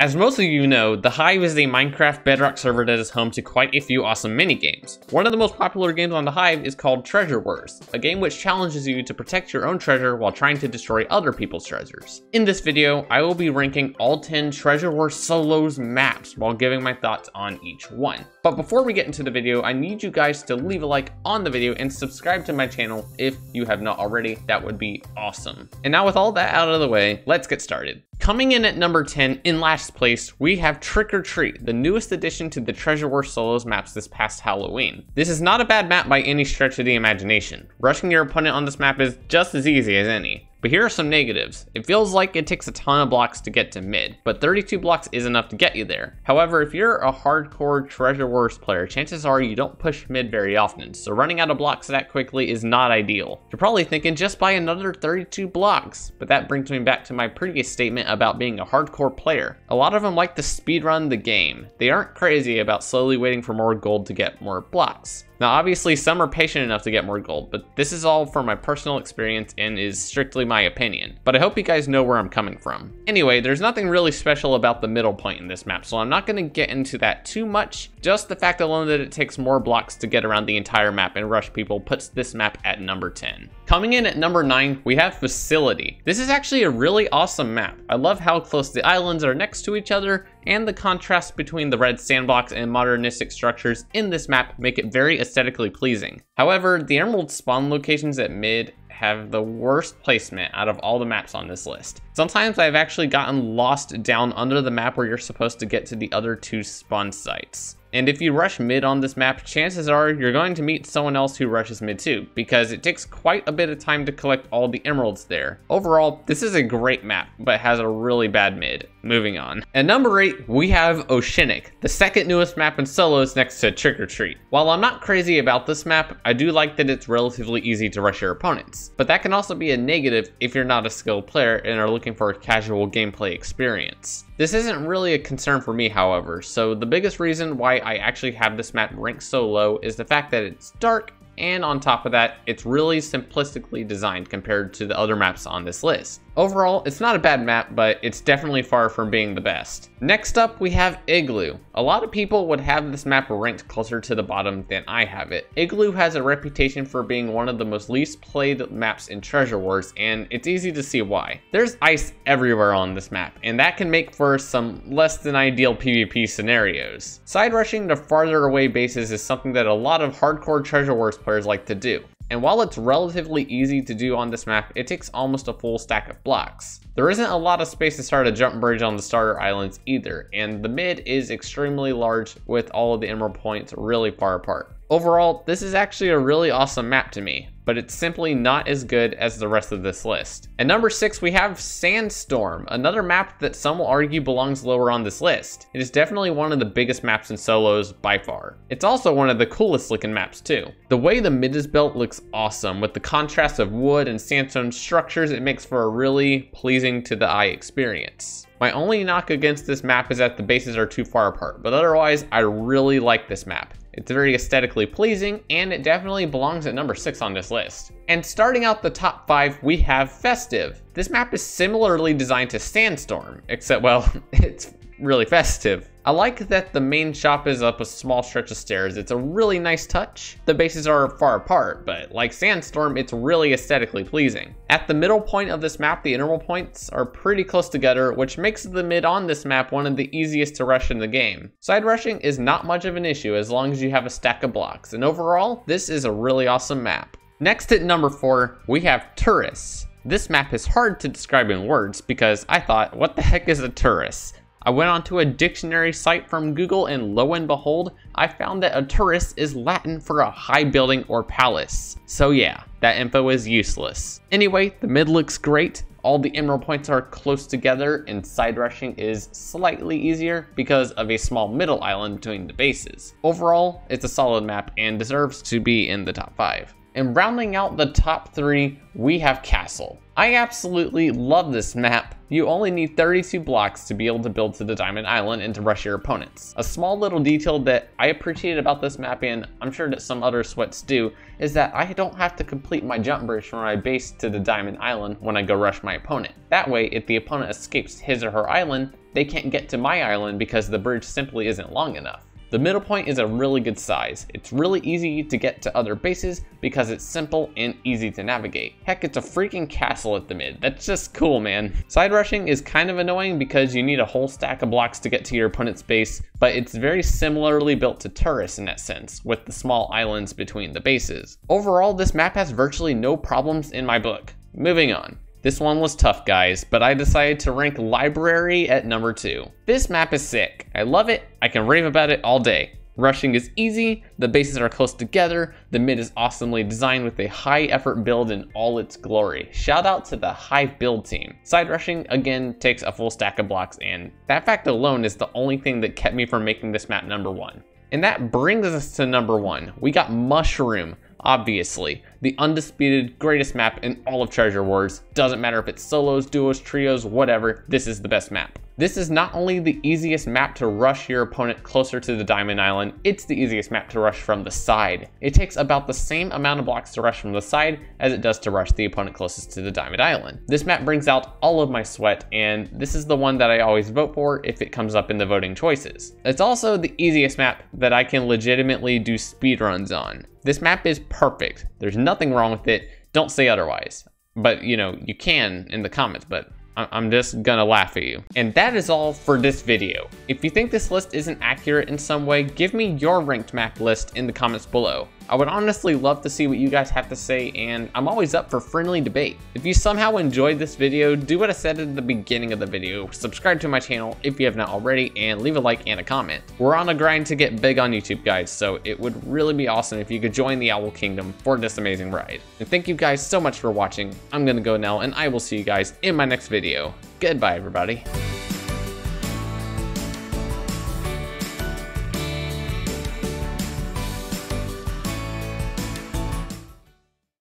As most of you know, the Hive is a Minecraft Bedrock server that is home to quite a few awesome mini-games. One of the most popular games on the Hive is called Treasure Wars, a game which challenges you to protect your own treasure while trying to destroy other people's treasures. In this video, I will be ranking all 10 Treasure Wars solos maps while giving my thoughts on each one. But before we get into the video, I need you guys to leave a like on the video and subscribe to my channel if you have not already. That would be awesome. And now with all that out of the way, let's get started. Coming in at number 10, in last place, we have Trick or Treat, the newest addition to the Treasure Wars Solos maps this past Halloween. This is not a bad map by any stretch of the imagination. Rushing your opponent on this map is just as easy as any. But here are some negatives. It feels like it takes a ton of blocks to get to mid, but 32 blocks is enough to get you there. However, if you're a hardcore Treasure Wars player, chances are you don't push mid very often, so running out of blocks that quickly is not ideal. You're probably thinking just buy another 32 blocks, but that brings me back to my previous statement about being a hardcore player. A lot of them like to speedrun the game. They aren't crazy about slowly waiting for more gold to get more blocks. Now obviously some are patient enough to get more gold, but this is all from my personal experience and is strictly my opinion. But I hope you guys know where I'm coming from. Anyway, there's nothing really special about the middle point in this map, so I'm not going to get into that too much. Just the fact alone that it takes more blocks to get around the entire map and rush people puts this map at number 10. Coming in at number 9, we have Facility. This is actually a really awesome map. I love how close the islands are next to each other, and the contrast between the red sandbox and modernistic structures in this map make it very aesthetically pleasing. However, the emerald spawn locations at mid have the worst placement out of all the maps on this list. Sometimes I've actually gotten lost down under the map where you're supposed to get to the other two spawn sites. And if you rush mid on this map, chances are you're going to meet someone else who rushes mid too, because it takes quite a bit of time to collect all the emeralds there. Overall, this is a great map, but has a really bad mid. Moving on. At number 8, we have Oceanic, the second newest map in solos next to Trick or Treat. While I'm not crazy about this map, I do like that it's relatively easy to rush your opponents. But that can also be a negative if you're not a skilled player and are looking for a casual gameplay experience. This isn't really a concern for me, however, so the biggest reason why I actually have this map ranked so low is the fact that it's dark, and on top of that, it's really simplistically designed compared to the other maps on this list. Overall, it's not a bad map, but it's definitely far from being the best. Next up, we have Igloo. A lot of people would have this map ranked closer to the bottom than I have it. Igloo has a reputation for being one of the most least played maps in Treasure Wars, and it's easy to see why. There's ice everywhere on this map, and that can make for some less than ideal PvP scenarios. Side rushing to farther away bases is something that a lot of hardcore Treasure Wars players like to do. And while it's relatively easy to do on this map, it takes almost a full stack of blocks. There isn't a lot of space to start a jump bridge on the starter islands either, and the mid is extremely large with all of the emerald points really far apart. Overall, this is actually a really awesome map to me, but it's simply not as good as the rest of this list. At number 6, we have Sandstorm, another map that some will argue belongs lower on this list. It is definitely one of the biggest maps in solos by far. It's also one of the coolest looking maps too. The way the mid is built looks awesome. With the contrast of wood and sandstone structures, it makes for a really pleasing to the eye experience. My only knock against this map is that the bases are too far apart, but otherwise I really like this map. It's very aesthetically pleasing, and it definitely belongs at number 6 on this list. And starting out the top 5, we have Festive. This map is similarly designed to Sandstorm, except, well, it's really festive. I like that the main shop is up a small stretch of stairs. It's a really nice touch. The bases are far apart, but like Sandstorm, it's really aesthetically pleasing. At the middle point of this map, the interval points are pretty close together, which makes the mid on this map one of the easiest to rush in the game. Side rushing is not much of an issue as long as you have a stack of blocks, and overall, this is a really awesome map. Next at number 4, we have Tourists. This map is hard to describe in words because I thought, what the heck is a tourist? I went onto a dictionary site from Google, and lo and behold, I found that a turret is Latin for a high building or palace. So yeah, that info is useless. Anyway, the mid looks great. All the emerald points are close together, and side rushing is slightly easier because of a small middle island between the bases. Overall, it's a solid map and deserves to be in the top 5. And rounding out the top 3, we have Castle. I absolutely love this map. You only need 32 blocks to be able to build to the Diamond Island and to rush your opponents. A small little detail that I appreciate about this map, and I'm sure that some other sweats do, is that I don't have to complete my jump bridge from my base to the Diamond Island when I go rush my opponent. That way, if the opponent escapes his or her island, they can't get to my island because the bridge simply isn't long enough. The middle point is a really good size. It's really easy to get to other bases because it's simple and easy to navigate. Heck, it's a freaking castle at the mid. That's just cool, man. Side rushing is kind of annoying because you need a whole stack of blocks to get to your opponent's base, but it's very similarly built to Turris in that sense, with the small islands between the bases. Overall, this map has virtually no problems in my book. Moving on. This one was tough, guys, but I decided to rank Library at number 2. This map is sick. I love it. I can rave about it all day. Rushing is easy, the bases are close together, the mid is awesomely designed with a high effort build in all its glory. Shout out to the Hive build team. Side rushing, again, takes a full stack of blocks, and that fact alone is the only thing that kept me from making this map number 1. And that brings us to number 1. We got Mushroom. Obviously, the undisputed greatest map in all of Treasure Wars. Doesn't matter if it's solos, duos, trios, whatever, this is the best map. This is not only the easiest map to rush your opponent closer to the Diamond Island, it's the easiest map to rush from the side. It takes about the same amount of blocks to rush from the side as it does to rush the opponent closest to the Diamond Island. This map brings out all of my sweat, and this is the one that I always vote for if it comes up in the voting choices. It's also the easiest map that I can legitimately do speedruns on. This map is perfect. There's nothing wrong with it. Don't say otherwise. But, you know, you can in the comments, but I'm just gonna laugh at you. And that is all for this video. If you think this list isn't accurate in some way, give me your ranked map list in the comments below. I would honestly love to see what you guys have to say, and I'm always up for friendly debate. If you somehow enjoyed this video, do what I said at the beginning of the video. Subscribe to my channel if you have not already, and leave a like and a comment. We're on a grind to get big on YouTube, guys, so it would really be awesome if you could join the Owl Kingdom for this amazing ride. And thank you guys so much for watching. I'm gonna go now, and I will see you guys in my next video. Goodbye, everybody.